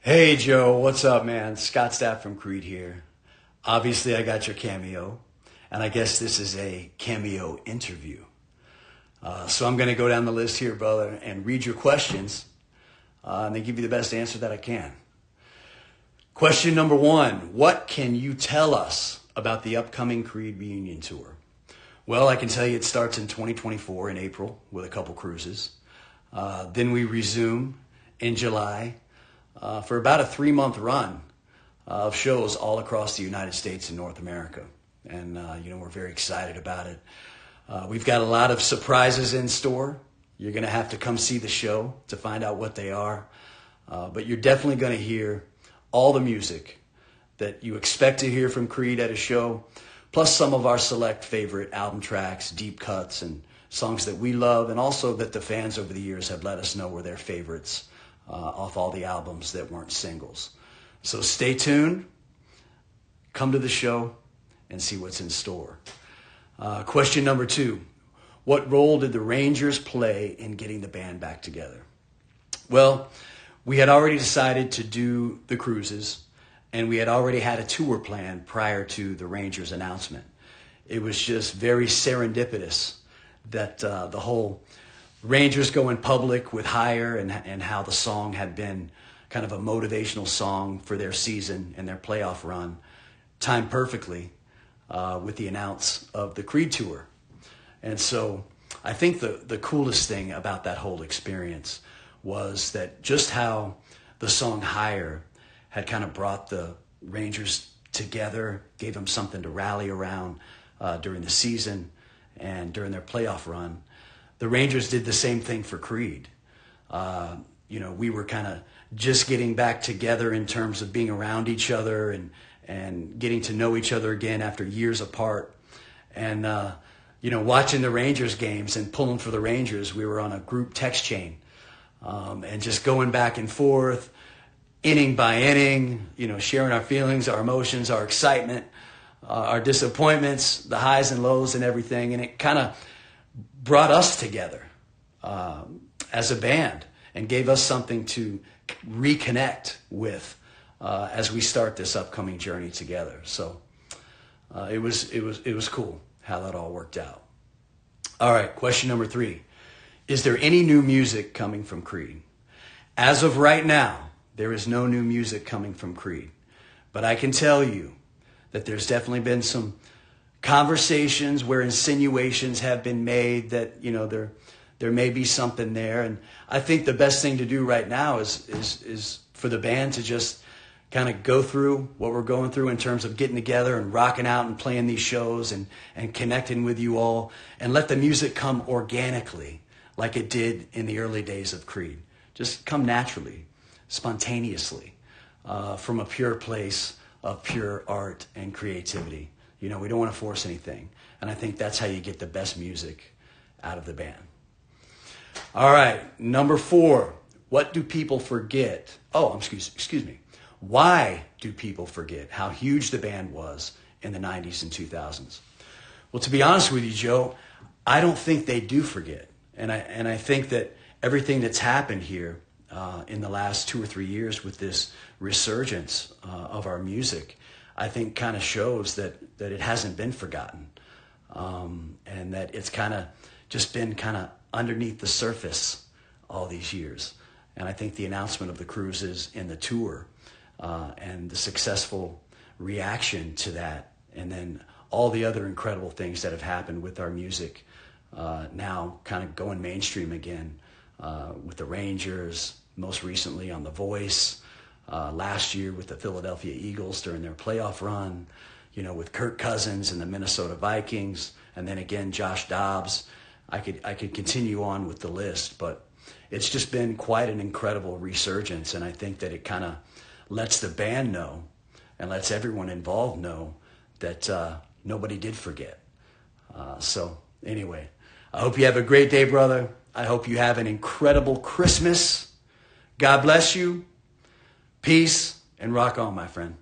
Hey Joe, what's up, man? Scott Stapp from Creed here. Obviously, I got your cameo, and I guess this is a cameo interview. So I'm going to go down the list here, brother, and read your questions, and then give you the best answer that I can. Question number one, what can you tell us about the upcoming Creed reunion tour? Well, I can tell you it starts in 2024 in April with a couple cruises. Then we resume in July for about a 3-month run of shows all across the United States and North America. And, we're very excited about it. We've got a lot of surprises in store. You're going to have to come see the show to find out what they are. But you're definitely going to hear all the music that you expect to hear from Creed at a show, plus some of our select favorite album tracks, deep cuts, and songs that we love, and also that the fans over the years have let us know were their favorites off all the albums that weren't singles. So stay tuned, come to the show, and see what's in store. Question number two, what role did the Rangers play in getting the band back together? Well, we had already decided to do the cruises, and we had already had a tour planned prior to the Rangers announcement. It was just very serendipitous that the whole Rangers going public with Higher and how the song had been kind of a motivational song for their season and their playoff run timed perfectly with the announce of the Creed tour. And so I think the coolest thing about that whole experience was that just how the song Higher had kind of brought the Rangers together, gave them something to rally around during the season and during their playoff run. The Rangers did the same thing for Creed. We were kind of just getting back together in terms of being around each other and getting to know each other again after years apart. And, watching the Rangers games and pulling for the Rangers, we were on a group text chain and just going back and forth, inning by inning, sharing our feelings, our emotions, our excitement, our disappointments, the highs and lows and everything. And it kind of brought us together as a band and gave us something to reconnect with as we start this upcoming journey together. So it was cool how that all worked out. All right, question number three. Is there any new music coming from Creed? As of right now, there is no new music coming from Creed. But I can tell you that there's definitely been some conversations where insinuations have been made that, there may be something there. And I think the best thing to do right now is for the band to just kind of go through what we're going through in terms of getting together and rocking out and playing these shows and connecting with you all, and let the music come organically like it did in the early days of Creed. Just come naturally, spontaneously, from a pure place of pure art and creativity. We don't want to force anything. And I think that's how you get the best music out of the band. All right, number four, what do people forget? Excuse me. Why do people forget how huge the band was in the 90s and 2000s? Well, to be honest with you, Joe, I don't think they do forget. And I think that everything that's happened here in the last 2 or 3 years with this resurgence of our music, I think kind of shows that it hasn't been forgotten, and that it's kind of just been kind of underneath the surface all these years. And I think the announcement of the cruises and the tour and the successful reaction to that, and then all the other incredible things that have happened with our music now kind of going mainstream again with the Rangers, most recently on The Voice, last year with the Philadelphia Eagles during their playoff run, with Kirk Cousins and the Minnesota Vikings, and then again Josh Dobbs. I could continue on with the list, but it's just been quite an incredible resurgence, and I think that it kind of lets the band know and lets everyone involved know that nobody did forget. So anyway, I hope you have a great day, brother. I hope you have an incredible Christmas. God bless you. Peace, and rock on, my friend.